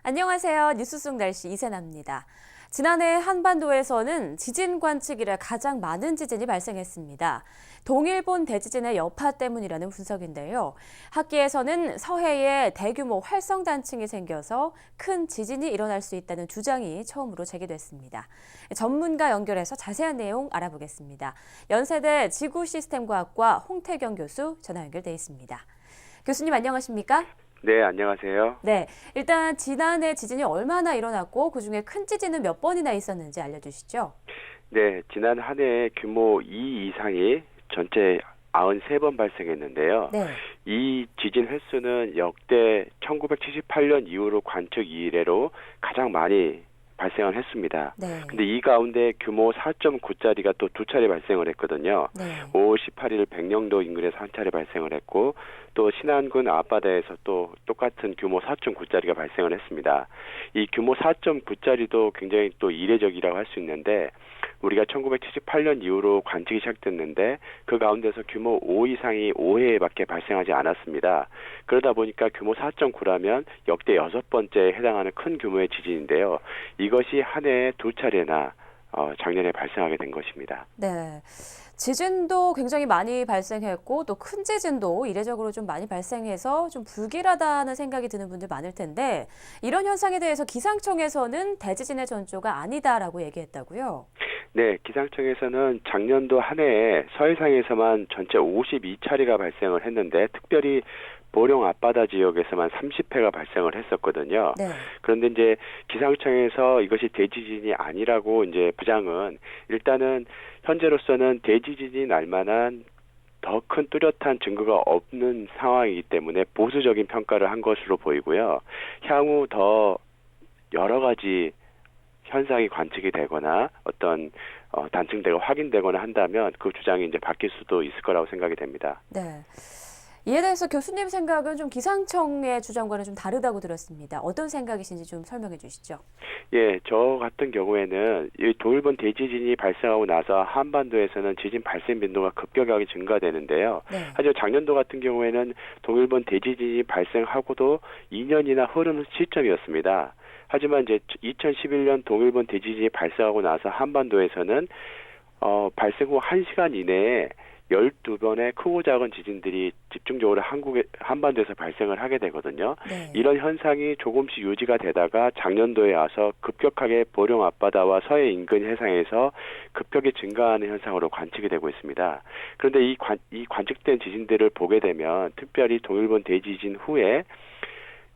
안녕하세요. 뉴스 속 날씨 이세나입니다. 지난해 한반도에서는 지진 관측 이래 가장 많은 지진이 발생했습니다. 동일본 대지진의 여파 때문이라는 분석인데요. 학계에서는 서해에 대규모 활성단층이 생겨서 큰 지진이 일어날 수 있다는 주장이 처음으로 제기됐습니다. 전문가 연결해서 자세한 내용 알아보겠습니다. 연세대 지구시스템과학과 홍태경 교수 전화 연결돼 있습니다. 교수님 안녕하십니까? 네, 안녕하세요. 네, 일단 지난해 지진이 얼마나 일어났고 그중에 큰 지진은 몇 번이나 있었는지 알려주시죠. 네, 지난 한 해 규모 2 이상이 전체 93번 발생했는데요. 네. 이 지진 횟수는 역대 1978년 이후로 관측 이래로 가장 많이 발생을 했습니다. 네. 근데 이 가운데 규모 4.9짜리가 또 두 차례 발생을 했거든요. 네. 5월 18일 백령도 인근에서 한 차례 발생을 했고 또 신안군 앞바다에서 또 똑같은 규모 4.9짜리가 발생을 했습니다. 이 규모 4.9짜리도 굉장히 또 이례적이라고 할 수 있는데 우리가 1978년 이후로 관측이 시작됐는데 그 가운데서 규모 5 이상이 5회밖에 발생하지 않았습니다. 그러다 보니까 규모 4.9라면 역대 6번째에 해당하는 큰 규모의 지진인데요. 이것이 한 해에 두 차례나 작년에 발생하게 된 것입니다. 네. 지진도 굉장히 많이 발생했고 또 큰 지진도 이례적으로 좀 많이 발생해서 좀 불길하다는 생각이 드는 분들 많을 텐데 이런 현상에 대해서 기상청에서는 대지진의 전조가 아니다라고 얘기했다고요? 네, 기상청에서는 작년도 한 해에 서해상에서만 전체 52차례가 발생을 했는데 특별히 보령 앞바다 지역에서만 30회가 발생을 했었거든요. 네. 그런데 이제 기상청에서 이것이 대지진이 아니라고 이제 부장은 일단은 현재로서는 대지진이 날 만한 더 큰 뚜렷한 증거가 없는 상황이기 때문에 보수적인 평가를 한 것으로 보이고요. 향후 더 여러 가지 현상이 관측이 되거나 어떤 단층대가 확인되거나 한다면 그 주장이 이제 바뀔 수도 있을 거라고 생각이 됩니다. 네. 이에 대해서 교수님 생각은 좀 기상청의 주장과는 좀 다르다고 들었습니다. 어떤 생각이신지 좀 설명해 주시죠. 예, 저 같은 경우에는 이 동일본 대지진이 발생하고 나서 한반도에서는 지진 발생 빈도가 급격하게 증가되는데요. 네. 하지만 작년도 같은 경우에는 동일본 대지진이 발생하고도 2년이나 흐르는 시점이었습니다. 하지만 이제 2011년 동일본 대지진이 발생하고 나서 한반도에서는 발생 후 1시간 이내에 12번의 크고 작은 지진들이 집중적으로 한반도에서 발생을 하게 되거든요. 네. 이런 현상이 조금씩 유지가 되다가 작년도에 와서 급격하게 보령 앞바다와 서해 인근 해상에서 급격히 증가하는 현상으로 관측이 되고 있습니다. 그런데 이 관측된 지진들을 보게 되면 특별히 동일본 대지진 후에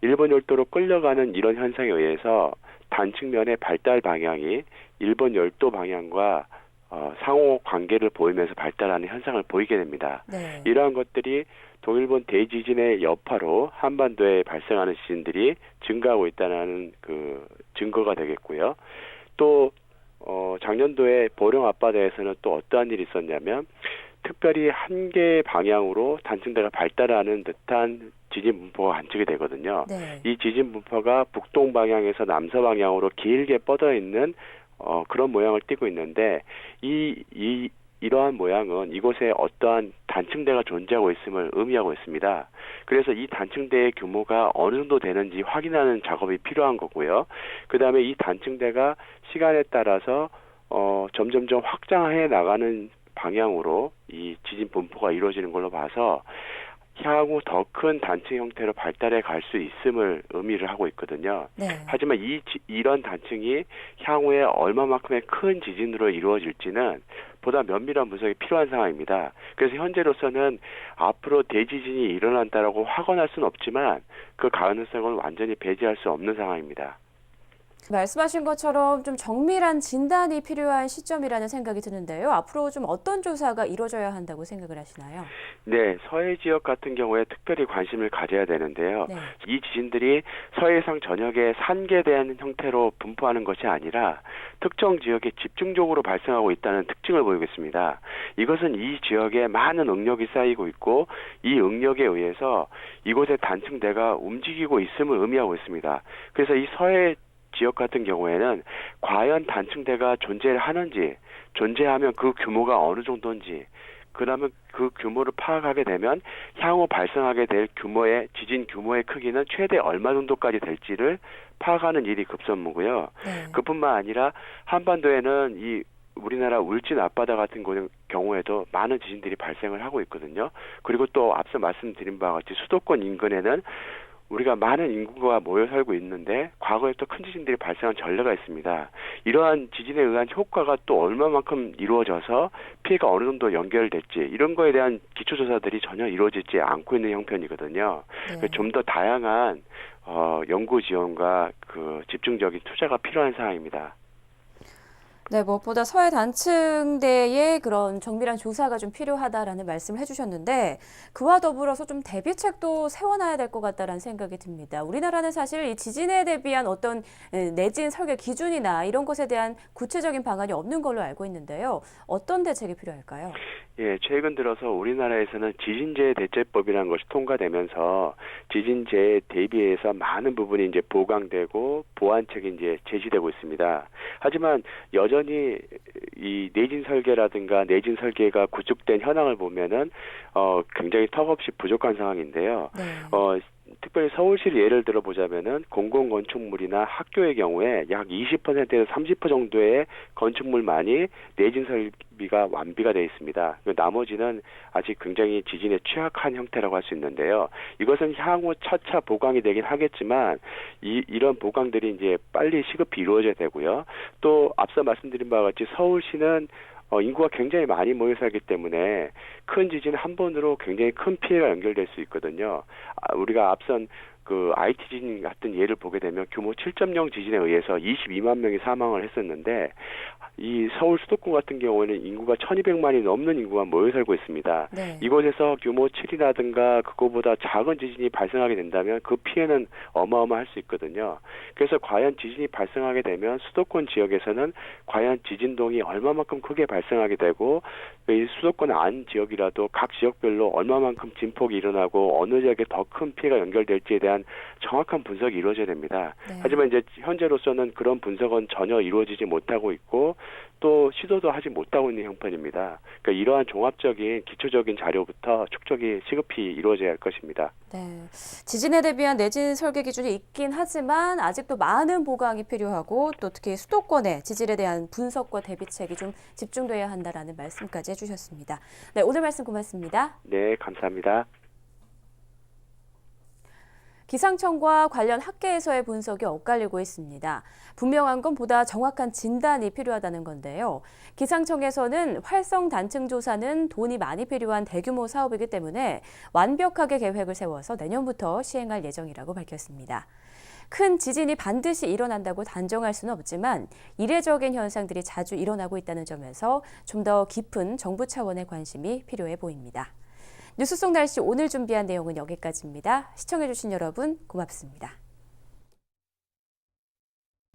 일본 열도로 끌려가는 이런 현상에 의해서 단측면의 발달 방향이 일본 열도 방향과 상호 관계를 보이면서 발달하는 현상을 보이게 됩니다. 네. 이러한 것들이 동일본 대지진의 여파로 한반도에 발생하는 지진들이 증가하고 있다는 그 증거가 되겠고요. 또 작년도에 보령 앞바다에서는 또 어떠한 일이 있었냐면 특별히 한 개의 방향으로 단층대가 발달하는 듯한 지진 분포가 관측이 되거든요. 네. 이 지진 분포가 북동 방향에서 남서 방향으로 길게 뻗어 있는 그런 모양을 띠고 있는데 이러한 모양은 이곳에 어떠한 단층대가 존재하고 있음을 의미하고 있습니다. 그래서 이 단층대의 규모가 어느 정도 되는지 확인하는 작업이 필요한 거고요. 그 다음에 이 단층대가 시간에 따라서 점점점 확장해 나가는 방향으로 이 지진 분포가 이루어지는 걸로 봐서 향후 더 큰 단층 형태로 발달해 갈 수 있음을 의미를 하고 있거든요. 네. 하지만 이런 단층이 향후에 얼마만큼의 큰 지진으로 이루어질지는 보다 면밀한 분석이 필요한 상황입니다. 그래서 현재로서는 앞으로 대지진이 일어난다라고 확언할 수는 없지만 그 가능성을 완전히 배제할 수 없는 상황입니다. 말씀하신 것처럼 좀 정밀한 진단이 필요한 시점이라는 생각이 드는데요. 앞으로 좀 어떤 조사가 이루어져야 한다고 생각을 하시나요? 네, 서해 지역 같은 경우에 특별히 관심을 가져야 되는데요. 네. 이 지진들이 서해상 전역에 산계된 형태로 분포하는 것이 아니라 특정 지역에 집중적으로 발생하고 있다는 특징을 보이고 있습니다. 이것은 이 지역에 많은 응력이 쌓이고 있고 이 응력에 의해서 이곳의 단층대가 움직이고 있음을 의미하고 있습니다. 그래서 이 서해 지역 같은 경우에는 과연 단층대가 존재를 하는지, 존재하면 그 규모가 어느 정도인지, 그러면 그 규모를 파악하게 되면 향후 발생하게 될 지진 규모의 크기는 최대 얼마 정도까지 될지를 파악하는 일이 급선무고요. 네. 그뿐만 아니라 한반도에는 이 우리나라 울진 앞바다 같은 경우에도 많은 지진들이 발생을 하고 있거든요. 그리고 또 앞서 말씀드린 바와 같이 수도권 인근에는 우리가 많은 인구가 모여 살고 있는데 과거에 또 큰 지진들이 발생한 전례가 있습니다. 이러한 지진에 의한 효과가 또 얼마만큼 이루어져서 피해가 어느 정도 연결될지 이런 거에 대한 기초조사들이 전혀 이루어지지 않고 있는 형편이거든요. 네. 좀 더 다양한 연구 지원과 그 집중적인 투자가 필요한 사항입니다. 네, 무엇보다 서해 단층대의 그런 정밀한 조사가 좀 필요하다라는 말씀을 해주셨는데 그와 더불어서 좀 대비책도 세워놔야 될 것 같다라는 생각이 듭니다. 우리나라는 사실 이 지진에 대비한 어떤 내진 설계 기준이나 이런 것에 대한 구체적인 방안이 없는 걸로 알고 있는데요. 어떤 대책이 필요할까요? 예, 최근 들어서 우리나라에서는 지진재해 대책법이라는 것이 통과되면서 지진재해에 대비해서 많은 부분이 이제 보강되고 보완책이 이제 제시되고 있습니다. 하지만 여전히 이 내진 설계라든가 내진 설계가 구축된 현황을 보면은 굉장히 턱없이 부족한 상황인데요. 네. 특별히 서울시를 예를 들어보자면은 공공건축물이나 학교의 경우에 약 20%에서 30% 정도의 건축물만이 내진 설비가 완비가 되어 있습니다. 나머지는 아직 굉장히 지진에 취약한 형태라고 할 수 있는데요. 이것은 향후 차차 보강이 되긴 하겠지만 이런 보강들이 이제 빨리 시급히 이루어져야 되고요. 또 앞서 말씀드린 바와 같이 서울시는 인구가 굉장히 많이 모여 살기 때문에 큰 지진 한 번으로 굉장히 큰 피해가 연결될 수 있거든요. 우리가 앞선 그 IT 지진 같은 예를 보게 되면 규모 7.0 지진에 의해서 22만 명이 사망을 했었는데 이 서울 수도권 같은 경우에는 인구가 1,200만이 넘는 인구가 모여 살고 있습니다. 네. 이곳에서 규모 7이라든가 그거보다 작은 지진이 발생하게 된다면 그 피해는 어마어마할 수 있거든요. 그래서 과연 지진이 발생하게 되면 수도권 지역에서는 과연 지진동이 얼마만큼 크게 발생하게 되고 이 수도권 안 지역이라도 각 지역별로 얼마만큼 진폭이 일어나고 어느 지역에 더 큰 피해가 연결될지에 대한 정확한 분석이 이루어져야 됩니다. 네. 하지만 이제 현재로서는 그런 분석은 전혀 이루어지지 못하고 있고 또 시도도 하지 못하고 있는 형편입니다. 그러니까 이러한 종합적인 기초적인 자료부터 축적이 시급히 이루어져야 할 것입니다. 네, 지진에 대비한 내진 설계 기준이 있긴 하지만 아직도 많은 보강이 필요하고 또 특히 수도권의 지진에 대한 분석과 대비책이 좀 집중돼야 한다라는 말씀까지 해주셨습니다. 네, 오늘 말씀 고맙습니다. 네, 감사합니다. 기상청과 관련 학계에서의 분석이 엇갈리고 있습니다. 분명한 건 보다 정확한 진단이 필요하다는 건데요. 기상청에서는 활성 단층 조사는 돈이 많이 필요한 대규모 사업이기 때문에 완벽하게 계획을 세워서 내년부터 시행할 예정이라고 밝혔습니다. 큰 지진이 반드시 일어난다고 단정할 수는 없지만 이례적인 현상들이 자주 일어나고 있다는 점에서 좀 더 깊은 정부 차원의 관심이 필요해 보입니다. 뉴스 속 날씨 오늘 준비한 내용은 여기까지입니다. 시청해주신 여러분 고맙습니다.